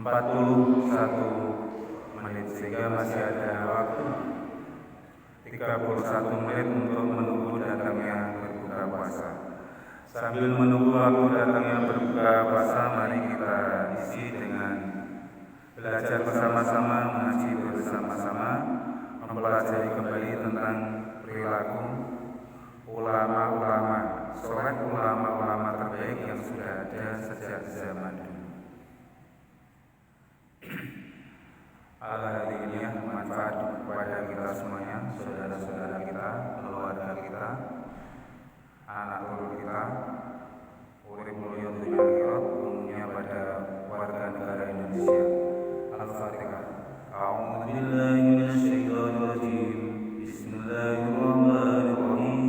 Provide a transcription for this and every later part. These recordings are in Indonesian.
41 menit, sehingga masih ada waktu 31 menit untuk menunggu datangnya berbuka puasa. Sambil menunggu waktu datangnya berbuka puasa, mari kita isi dengan belajar bersama-sama, mengaji bersama-sama, mempelajari kembali tentang perilaku ulama-ulama soleh, ulama-ulama terbaik yang sudah ada sejak zaman dulu. Alhamdulillah, manfaat kepada kita semuanya, saudara-saudara kita, keluarga kita, anak turun kita, urip mulya dunya akhirat, umumnya pada warga negara Indonesia. Al-Fatihah. A'udzu billahi minasyaitonir rajim. Bismillahirrahmanirrahim.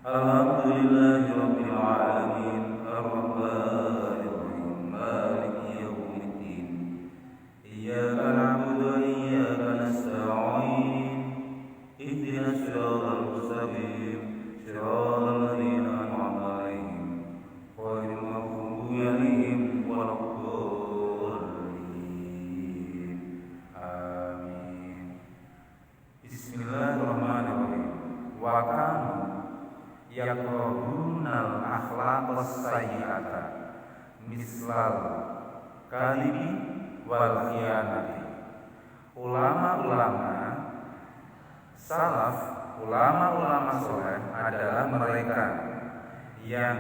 Alhamdulillahirabbil alamin. Arrahmanir rahim. Maliki yaumiddin. Iyyaka na'budu wa iyyaka nasta'in. Ihdinas siratal mustaqim. Siratal ladzina an'amta 'alaihim ghairil maghdubi 'alaihim waladdallin. Amin. Bismillahirrahmanirrahim. Wa kanu yakrahunal akhlaqas sayyi'ata mislal kalibi wal khiyanati. Ulama-ulama salaf, ulama-ulama soleh adalah mereka yang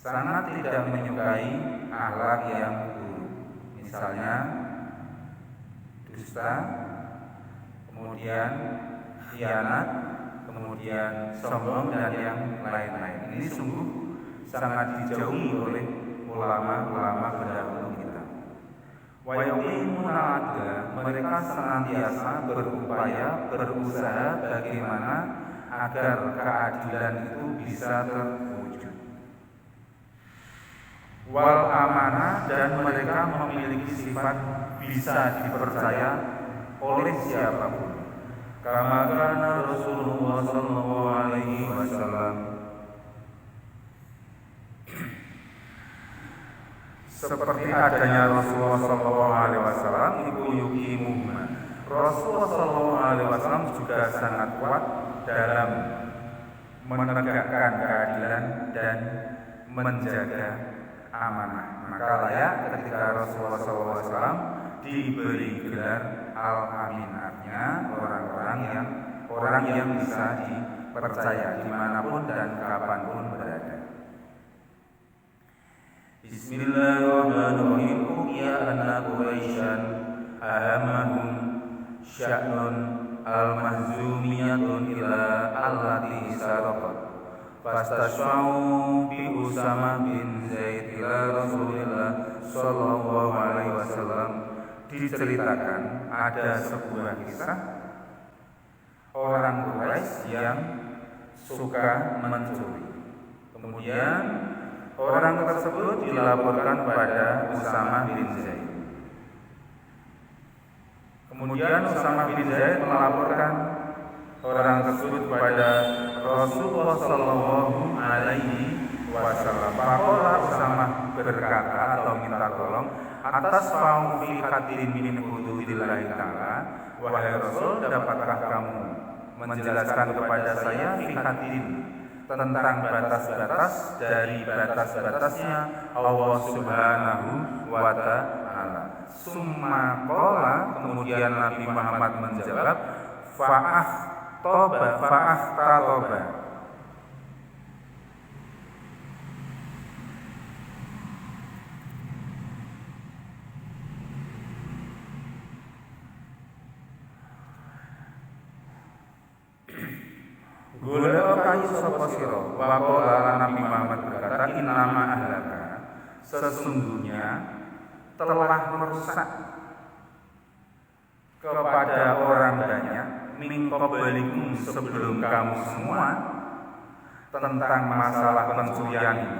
sangat tidak menyukai akhlak yang buruk, misalnya dusta, kemudian khianat, kemudian sombong, dan yang lain-lain. Ini sungguh sangat dijauhi oleh ulama-ulama pendahulu kita. Wa yuqimuna adla, mereka senantiasa berupaya, berusaha bagaimana agar keadilan itu bisa terwujud. Wal amanah, dan mereka memiliki sifat bisa dipercaya oleh siapapun. Kama kana Rasulullah sallallahu alaihi wasallam, seperti adanya Rasulullah sallallahu alaihi wasallam, iku yuqimuhuma. Rasulullah sallallahu alaihi wasallam juga sangat kuat dalam menegakkan keadilan dan menjaga amanah. Maka layak ketika Rasulullah sallallahu alaihi wasallam diberi gelar Al-Amin, artinya orang yang bisa dipercaya dimanapun dan kapanpun berada. Bismillahirrahmanirrahim. Ya anna Quraisyan ahamahum sya'nun al-mahzumiyatun ila allati sarafat fastashfa'u bi Usama bin Zaid ila Rasulillah sallallahu alaihi wasallam. Diceritakan ada sebuah kisah orang Quraisy yang suka mencuri. Kemudian orang tersebut dilaporkan pada Usama bin Zaid. Kemudian Usama bin Zaid melaporkan orang tersebut kepada Rasulullah sallallahu alaihi wasallam. Faqala, Usama berkata atau minta tolong, atas fa'u fi haddin min hududillahi ta'ala, wahai Rasul, dapatkah kamu menjelaskan kepada saya fi haddin, tentang batas-batas dari batas-batasnya Allah Subhanahu wa ta'ala. Summa qala, kemudian Nabi Muhammad menjawab, fa'ahtaba. Golek kayu sapa sira, waqala Nabi Muhammad berkata, innama ahlaka, sesungguhnya telah merusak kepada orang banyak min qablikum, sebelum kamu semua, tentang masalah pencurian ini.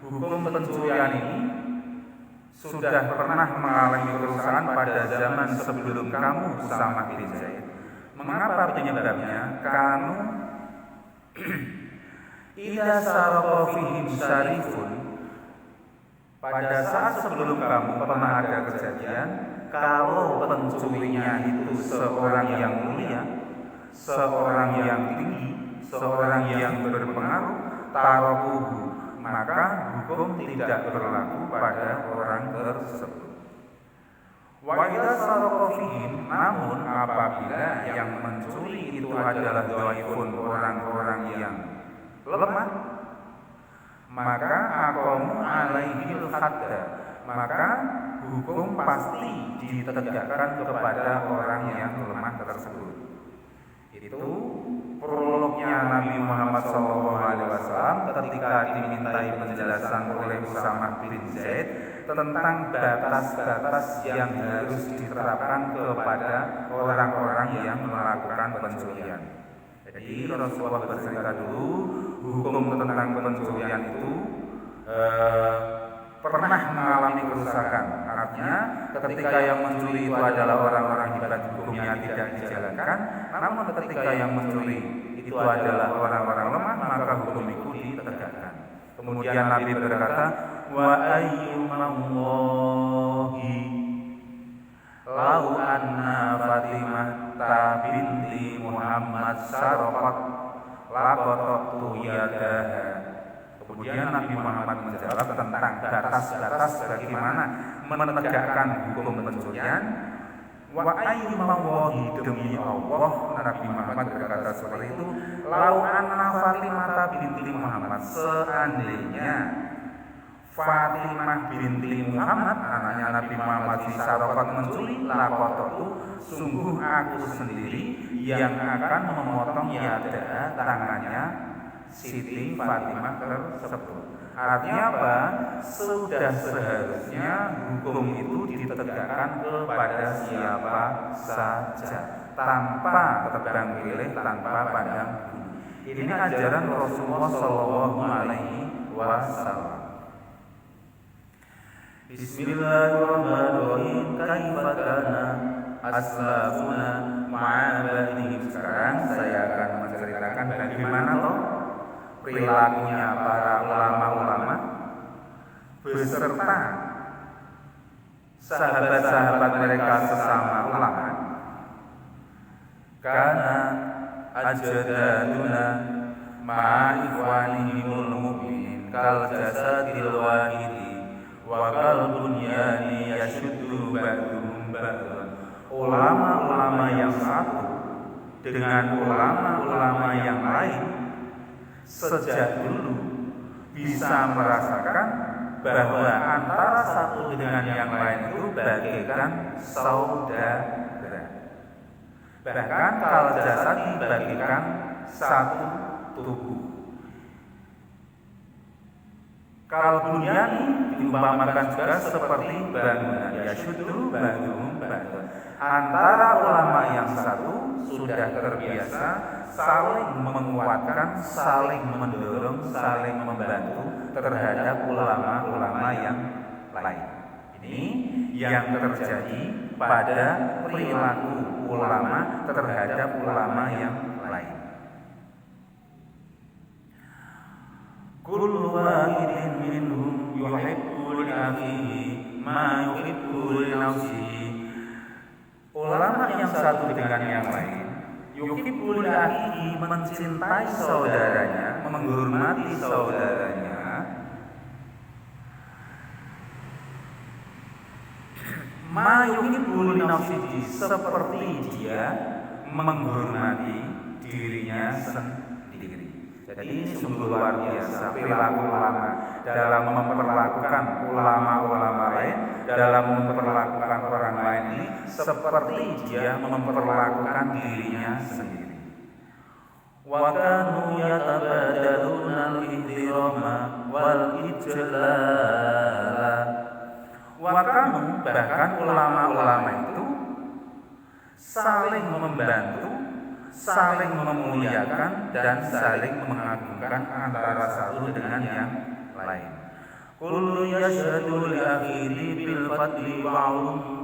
Hukum pencurian ini sudah pernah mengalami kerusakan pada zaman sebelum kamu, Usama bin Zaid. Mengapa penyebabnya? Kamu idza saraqa fihim syarifun, pada saat sebelum kamu pernah ada kejadian, kalau pencurinya itu seorang yang mulia, seorang yang tinggi, seorang yang berpengaruh, tarokuhu, maka hukum tidak berlaku pada orang tersebut. Wa idza saraqa fihim, namun apabila yang mencuri itu adalah dhaifun, orang-orang yang lemah, maka aqamu alaihil hadda, maka hukum pasti ditegakkan kepada orang yang lemah tersebut. Itu prolognya Nabi Muhammad SAW ketika dimintai penjelasan oleh Usamah bin Zaid tentang batas-batas yang harus diterapkan kepada orang-orang yang melakukan pencurian. Jadi Rasulullah bercerita dulu hukum tentang pencurian itu pernah mengalami kerusakan. Artinya ketika yang mencuri itu adalah orang-orang hebat, hukumnya tidak dijalankan. Namun ketika yang mencuri itu adalah orang-orang lemah, maka hukum itu ditegakkan. Kemudian Nabi berkata, wa ayyumallahi lau anna Fatimah binti Muhammad sarqat laqattu yadaha. Kemudian Nabi Muhammad menjawab tentang batas-batas bagaimana menegakkan hukum pencurian. Wa ayyumallahi, demi Allah, Nabi Muhammad berkata seperti itu, lau anna Fatimah binti Muhammad, seandainya Fatimah binti Muhammad, anaknya Nabi Muhammad, disarofat mencuri, laqattu, sungguh aku sendiri yang akan memotong yada, tangannya Siti Fatimah tersebut. Artinya apa? Sudah seharusnya hukum itu ditegakkan kepada siapa saja, tanpa tebang pilih, tanpa pandang bulu. Ini ajaran Rasulullah Shallallahu Alaihi Wasallam. Bismillahirrahmanirrahim. Kaifa kana aslafuna ma'abadihim. Sekarang saya akan menceritakan bagaimana loh perilakunya para ulama-ulama beserta sahabat-sahabat mereka sesama ulama. Karena ajdaduna ma'ikhwanihimul mu'minin kal jasadil wahidi wa kal bunyani yashuddu ba'duhum ba'dan. Ulama-ulama yang satu dengan ulama-ulama yang lain sejak dulu bisa merasakan bahwa antara satu dengan yang lain itu bagaikan saudara. Bahkan kal jasad bagaikan satu tubuh. Kal bunyani diumpamakan juga seperti bangunan, yashuddu ba'duhum ba'dan. Antara ulama yang satu sudah terbiasa saling menguatkan, saling mendorong, saling membantu terhadap ulama-ulama yang lain. Ini yang terjadi pada perilaku ulama terhadap ulama yang lain. Kullu wahidin minhum yuhibbu li akhihi ma yuhibbu li nafsihi. Ulama yang satu dengan yang lain, yuhibbu li akhihi, mencintai saudaranya, menghormati saudaranya, ma yuhibbu li nafsihi, seperti dia menghormati dirinya sendiri. Jadi ini sungguh luar biasa perilaku ulama dalam memperlakukan ulama-ulama lain, dalam memperlakukan orang lain ini seperti dia memperlakukan dirinya sendiri. Wa kanu yatabadaluna al-ihtirama wal ijlala. Wa kanu, bahkan ulama-ulama itu saling membantu, saling memuliakan dan saling mengagungkan antara satu dengan yang lain. Kullu yashhadu li akhihi bil fadli wa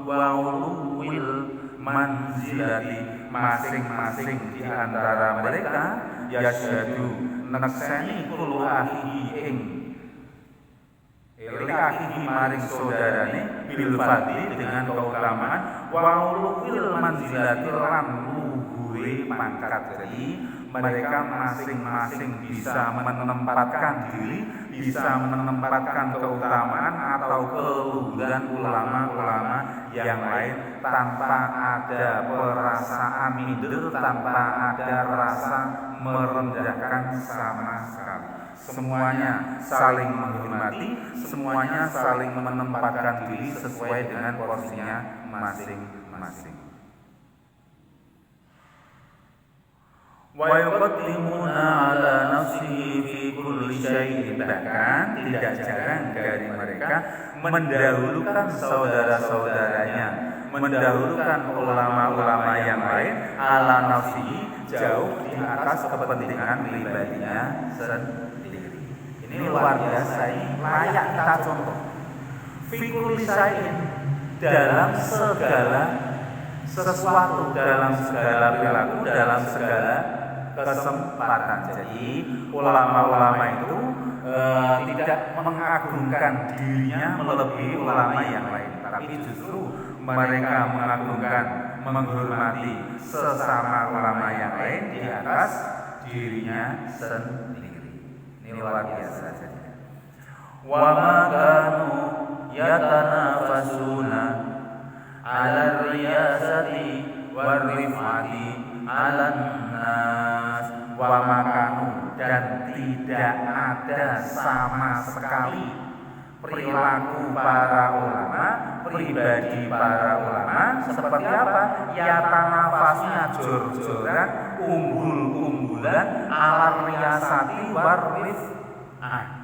ulul manzilati. Masing-masing di antara mereka yashhadu nekseni kullu akhihi ing li akhihi maring saudarane bil fadli dengan keutamaan wa ulul manzilati lan luhure pangkat. Jadi mereka masing-masing bisa menempatkan diri, bisa menempatkan keutamaan atau keluhuran ulama-ulama yang lain tanpa ada perasaan minder, tanpa ada rasa merendahkan sama sekali. Semuanya saling menghormati, semuanya saling menempatkan diri sesuai dengan porsinya masing-masing. Wa yuqaddimuna ala nafsihi fi kulli syai'in, bahkan tidak jarang dari mereka mendahulukan saudara-saudaranya, mendahulukan ulama-ulama yang lain ala nafsihi, jauh di atas kepentingan pribadinya sendiri. Ini luar biasa, ini layak kita contoh. Fi kulli syai'in, dalam segala sesuatu, dalam segala perilaku, dalam segala kesempatan. Jadi ulama-ulama itu tidak mengagungkan dirinya melebihi ulama yang lain, tapi justru mereka mengagungkan, menghormati sesama ulama yang lain di atas dirinya sendiri. Ini luar biasa saja. Wa ma kanu yatanafasuna 'ala riyasati warifati 'alan nas wa makanu, dan tidak ada sama sekali perilaku para ulama, pribadi para ulama seperti apa? Yatanafasnya jor-joran, unggul-unggulan, 'ala riyasati warifati.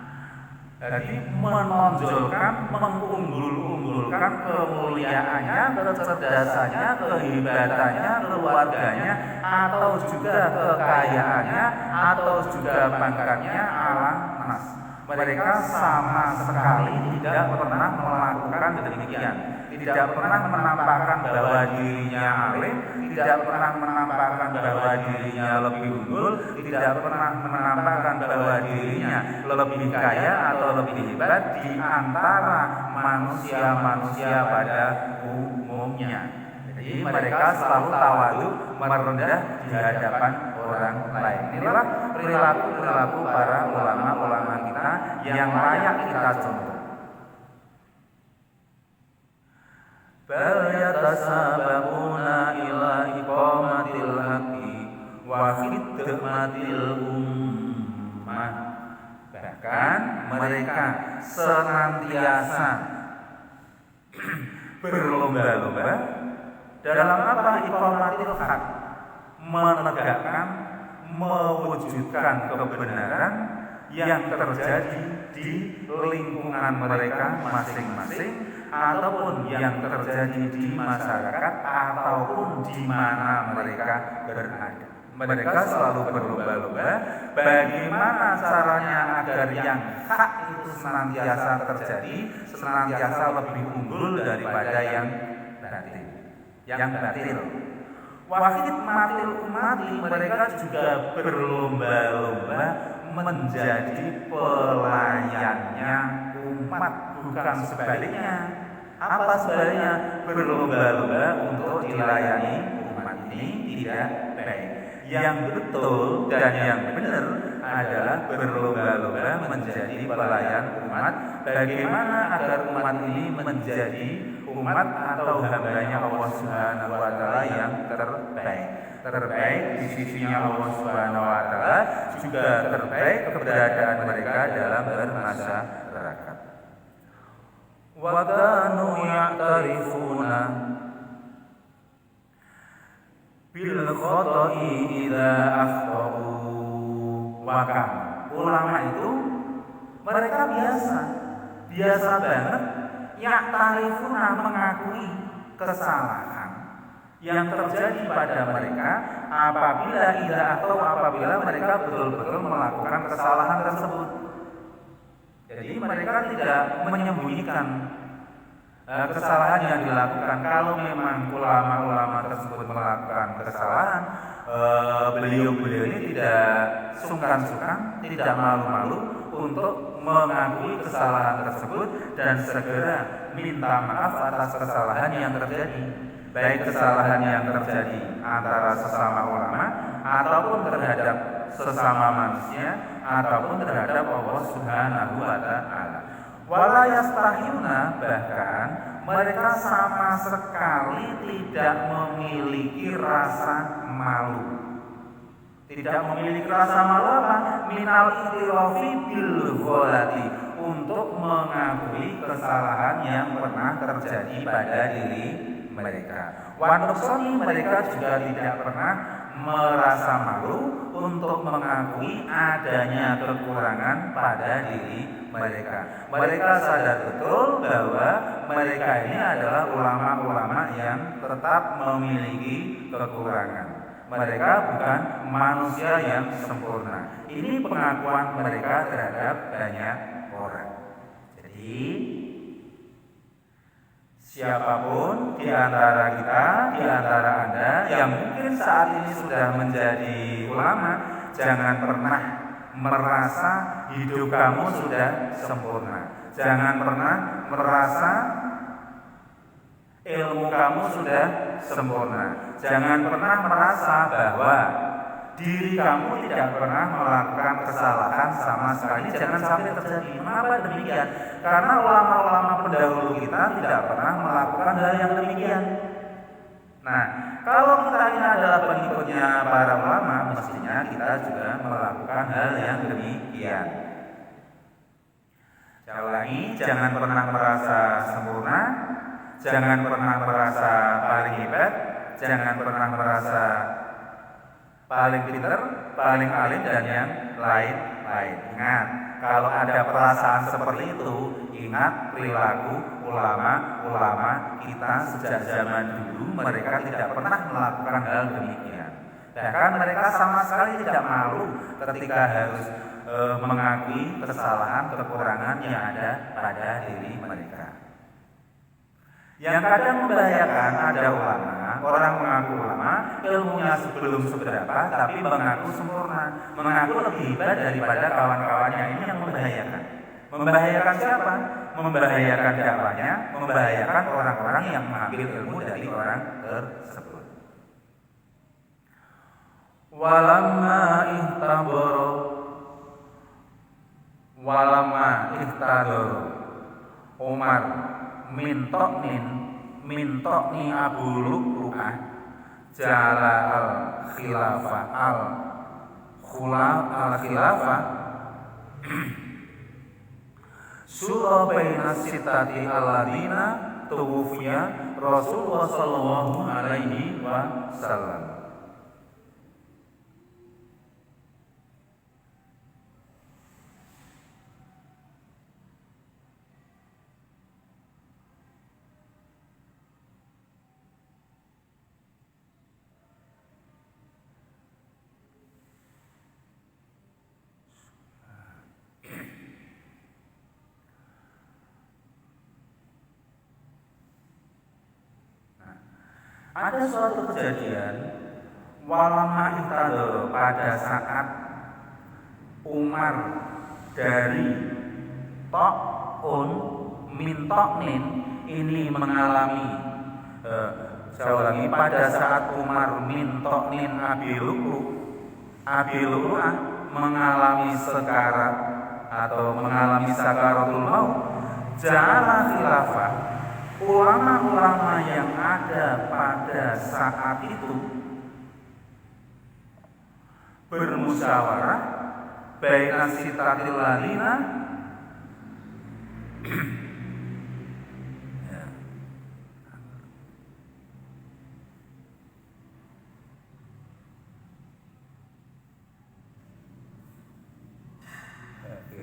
Jadi menonjolkan, mengunggul-unggulkan kemuliaannya, kecerdasannya, kehebatannya, keluarganya, atau juga kekayaannya, atau juga pangkatnya ala nas. Mereka sama sekali tidak pernah melakukan demikian, tidak pernah menampakkan bahwa dirinya alim, tidak pernah menampakkan bahwa dirinya lebih unggul, tidak pernah menampakkan bahwa dirinya lebih kaya atau lebih hebat di antara manusia-manusia pada umumnya. Jadi mereka selalu tawadhu, merendah di hadapan orang lain. Inilah perilaku-perilaku para ulama-ulama kita yang layak kita contoh. Bal yatasabaquna ila iqamatil haqqi wa khidmatil ummah. Bahkan mereka senantiasa berlomba-lomba dalam apa? Iqamatil haq, menegakkan, mewujudkan kebenaran yang terjadi di lingkungan mereka masing-masing, ataupun yang terjadi di masyarakat, ataupun di mana mereka berada. Mereka selalu berlomba-lomba bagaimana caranya agar yang hak itu senantiasa terjadi, senantiasa lebih unggul daripada yang batil. Wahid matil umati, mereka juga berlomba-lomba menjadi pelayannya umat, bukan sebaliknya. Apa sebaliknya? Berlomba-lomba untuk dilayani umat ini tidak baik. Yang betul dan yang benar adalah berlomba-lomba menjadi pelayan umat. Bagaimana agar umat ini menjadi umat atau hambanya Allah Subhanahu wa Ta'ala yang terbaik di sisinya Allah Subhanahu wa Ta'ala, juga terbaik keberadaan mereka dalam bermasyarakat. Wa kanu ya'tarifuna bil khata'i idza akhtau. Maka ulama itu mereka biasa banget ya'tarifuna, mengakui kesalahan yang terjadi pada mereka apabila mereka betul-betul melakukan kesalahan tersebut. Jadi mereka tidak menyembunyikan kesalahan yang dilakukan. Kalau memang ulama-ulama tersebut melakukan kesalahan, beliau-beliau ini tidak sungkan-sungkan, tidak malu-malu untuk mengakui kesalahan tersebut dan segera minta maaf atas kesalahan yang terjadi, baik kesalahan yang terjadi antara sesama ulama ataupun terhadap sesama manusia ataupun terhadap Allah Subhanahu wa taala. Wala yastahiyuna, bahkan mereka sama sekali tidak memiliki rasa malu. Tidak memiliki rasa malu apa? Minal itirafi bil ghalati, untuk mengakui kesalahan yang pernah terjadi pada diri mereka. Wa nuqsani, mereka juga tidak pernah merasa malu untuk mengakui adanya kekurangan pada diri mereka. Mereka sadar betul bahwa mereka ini adalah ulama-ulama yang tetap memiliki kekurangan. Mereka bukan manusia yang sempurna. Ini pengakuan mereka terhadap banyak orang. Jadi siapapun di antara kita, di antara Anda yang mungkin saat ini sudah menjadi ulama, jangan pernah merasa hidup kamu sudah sempurna. Jangan pernah merasa ilmu kamu sudah sempurna. Jangan pernah merasa bahwa diri kamu tidak pernah melakukan kesalahan sama sekali. Jangan sampai terjadi. Mengapa demikian? Karena ulama-ulama pendahulu kita tidak pernah melakukan hal yang demikian. Nah, kalau kita ini adalah pengikutnya para ulama, mestinya kita juga melakukan hal yang demikian. Saya ulangi, jangan pernah merasa sempurna. Jangan pernah merasa paling hebat, jangan pernah merasa paling pintar, paling alim, dan yang lain-lain. Ingat, kalau ada perasaan seperti itu, ingat perilaku ulama-ulama kita sejak zaman dulu, mereka tidak pernah melakukan hal demikian. Bahkan mereka sama sekali tidak malu ketika harus mengakui kesalahan, kekurangan yang ada pada diri mereka. Yang kadang membahayakan, ada ulama, orang mengaku ulama, ilmunya belum seberapa, tapi mengaku sempurna, mengaku lebih hebat daripada kawan-kawannya. Ini yang membahayakan. Membahayakan siapa? Membahayakan dakwahnya, membahayakan orang-orang yang mengambil ilmu dari orang tersebut. Walamma ihtadoro Umar mintokni Abu Lu'lu'ah jala al-khilafah surah baina sitati alladina tuwfiya Rasulullah sallallahu alaihi wasallam. Ada suatu kejadian walama ihtadoro, pada saat Umar dari Tok'un min Toknin ini mengalami saya ulangi, pada saat Umar min Toknin Abi Lu'lu'ah mengalami sekarat atau mengalami sakaratul maut, jala khilafah, ulama-ulama yang ada pada saat itu bermusyawarah baina sitatil ladina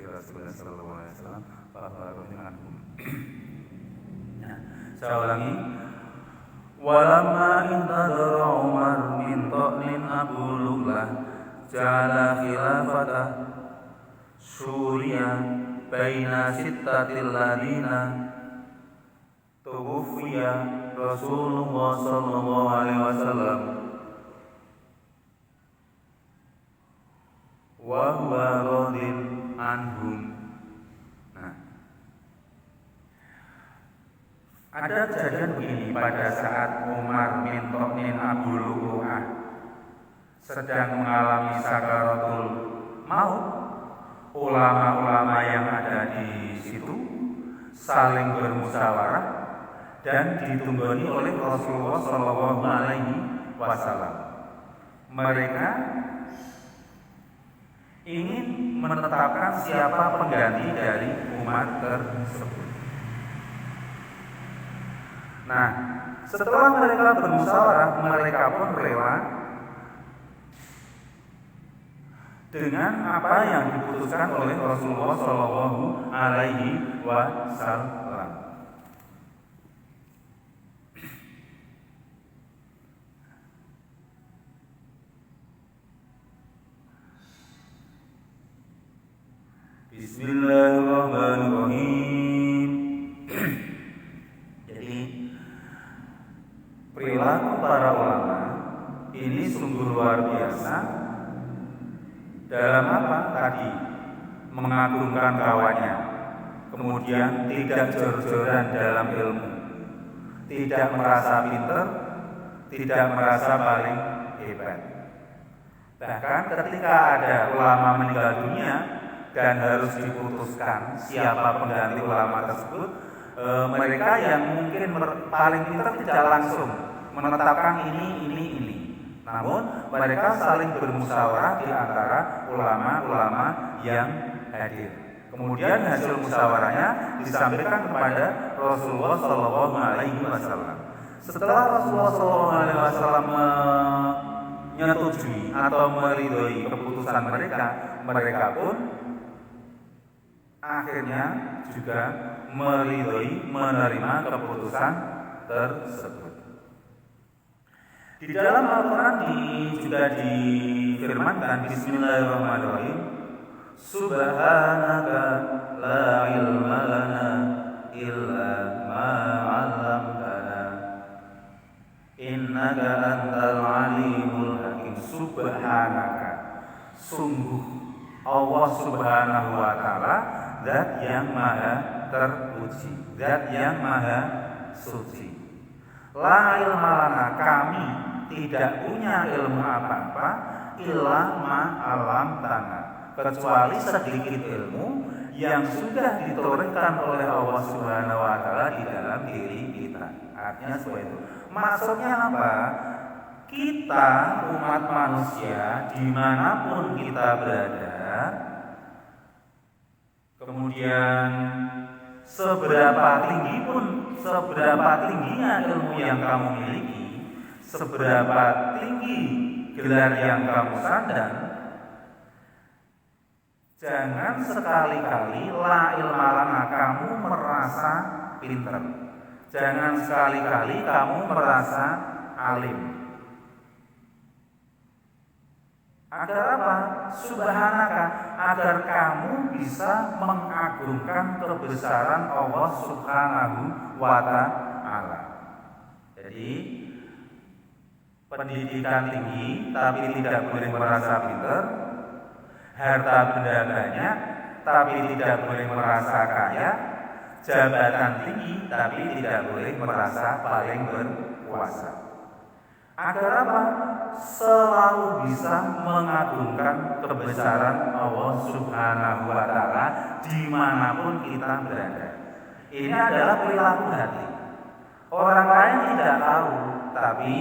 Rasulullah sallallahu alaihi wasallam saya ulangi, walamma intadara Umar min Toknin Abu Lu'lu'ah jala khilafatah Suriya baina sittatil ladina tuwfiya Rasulullah sallallahu alaihi wasallam wa huwa radin anhum. Nah, ada kejadian begini pada saat Umar bin Abu Lu'lu'ah sedang mengalami sakaratul maut. Ulama-ulama yang ada di situ saling bermusyawarah dan ditunggoni oleh Rasulullah Shallallahu Alaihi Wasallam. Mereka ingin menetapkan siapa pengganti dari umat tersebut. Nah, setelah mereka bermusyawarah, mereka pun rela dengan apa yang diputuskan oleh Rasulullah Shallallahu Alaihi Wasallam. Bismillahirrahmanirrahim. Jadi perilaku para ulama ini sungguh luar biasa. Dalam apa tadi? Mengagungkan kawannya, kemudian tidak jor-joran dalam ilmu, tidak merasa pintar, tidak merasa paling hebat. Bahkan ketika ada ulama meninggal dunia dan harus diputuskan siapa pengganti ulama tersebut, mereka yang mungkin paling pintar tidak langsung menetapkan ini. Namun mereka saling bermusyawarah di antara ulama-ulama yang hadir. Kemudian hasil musyawarahnya disampaikan kepada Rasulullah Shallallahu Alaihi Wasallam. Setelah Rasulullah Shallallahu Alaihi Wasallam menyetujui atau meridhoi keputusan mereka, mereka pun akhirnya juga meridhoi menerima keputusan tersebut. Di dalam Al-Quran juga difirmankan Bismillahirrahmanirrahim, Subhanaka la ilma lana illa ma 'allamtana innaka antal alimul hakim. Subhanaka, sungguh Allah Subhanahu wa ta'ala zat yang maha terpuji, zat yang maha suci. La ilma lana, kami tidak punya ilmu apa-apa, illa ma 'allamtana, kecuali sedikit ilmu yang sudah ditorehkan oleh Allah Subhanahu wa ta'ala di dalam diri kita. Artinya seperti itu. Maksudnya apa? Kita umat manusia dimanapun kita berada, kemudian seberapa tingginya ilmu yang kamu miliki, seberapa tinggi gelar yang kamu sandang, jangan sekali-kali la ilma lana kamu merasa pintar. Jangan sekali-kali kamu merasa alim. Agar apa? Subhanaka, agar kamu bisa mengagungkan kebesaran Allah Subhanahu wa ta'ala. Jadi pendidikan tinggi tapi tidak boleh merasa pintar, harta benda banyak tapi tidak boleh merasa kaya, jabatan tinggi tapi tidak boleh merasa paling berkuasa. Agar apa? Selalu bisa mengagungkan kebesaran Allah Subhanahu wa ta'ala dimanapun kita berada. Ini adalah perilaku hati. Orang lain tidak tahu, tapi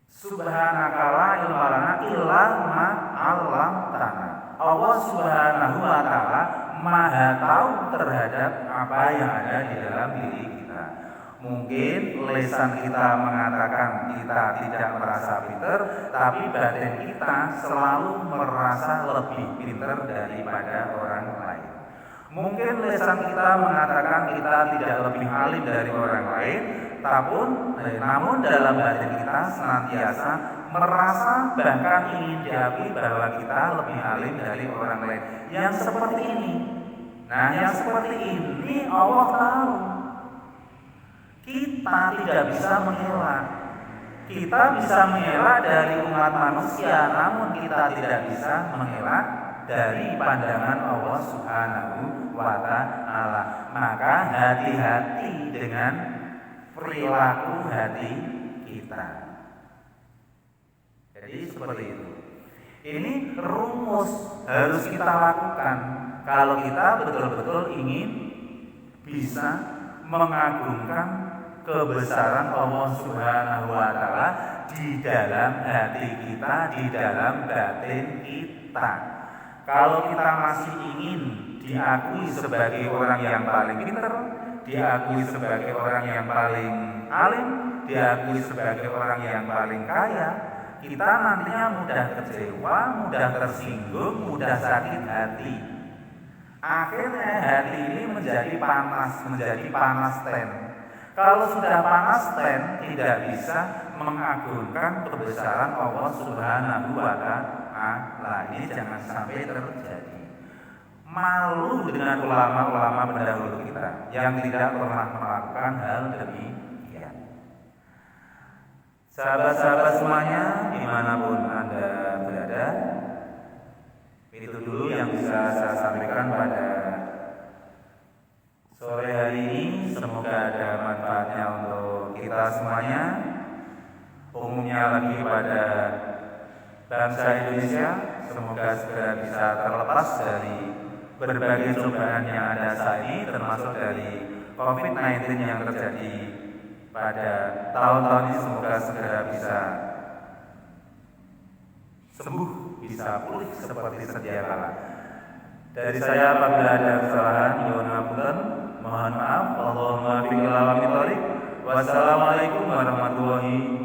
Subhanaka la ilma lana illa ma 'allamtana. Allah Subhanahu wa ta'ala maha tahu terhadap apa yang ada di dalam diri kita. Mungkin lisan kita mengatakan kita tidak merasa pintar, tapi batin kita selalu merasa lebih pintar daripada orang lain. Mungkin lisan kita mengatakan kita tidak lebih alim dari orang lain, namun dalam batin kita senantiasa merasa bahkan ingin diakui bahwa kita lebih alim dari orang lain. Yang seperti ini, yang seperti ini Allah tahu. Kita tidak bisa mengelak. Kita bisa mengelak dari umat manusia, namun kita tidak bisa mengelak dari pandangan Allah Subhanahu wa Ta'ala. Maka hati-hati dengan perilaku hati kita. Jadi seperti itu. Ini rumus harus kita lakukan kalau kita betul-betul ingin bisa mengagungkan kebesaran Allah Subhanahu wa Ta'ala di dalam hati kita, di dalam batin kita. Kalau kita masih ingin diakui sebagai orang yang paling pintar, diakui sebagai orang yang paling alim, diakui sebagai orang yang paling kaya, kita nantinya mudah kecewa, mudah tersinggung, mudah sakit hati. Akhirnya hati ini menjadi panas ten. Kalau sudah panas ten, tidak bisa mengagungkan kebesaran Allah Subhanahu wa Ta'ala. Ini jangan sampai terjadi. Malu dengan ulama-ulama pendahulu kita yang tidak pernah melakukan hal demikian. Sahabat-sahabat semuanya, dimanapun Anda berada, itu dulu yang bisa saya sampaikan pada sore hari ini. Semoga ada manfaatnya untuk kita semuanya, umumnya lagi pada bangsa Indonesia. Semoga segera bisa terlepas dari berbagai cobaan yang ada saat ini, termasuk dari COVID-19 yang terjadi pada tahun-tahun ini. Semoga segera bisa sembuh, bisa pulih seperti sedia kala. Dari saya, apabila ada kesalahan, mohon maaf. Allahumma biqil. Wassalamualaikum warahmatullahi wabarakatuh.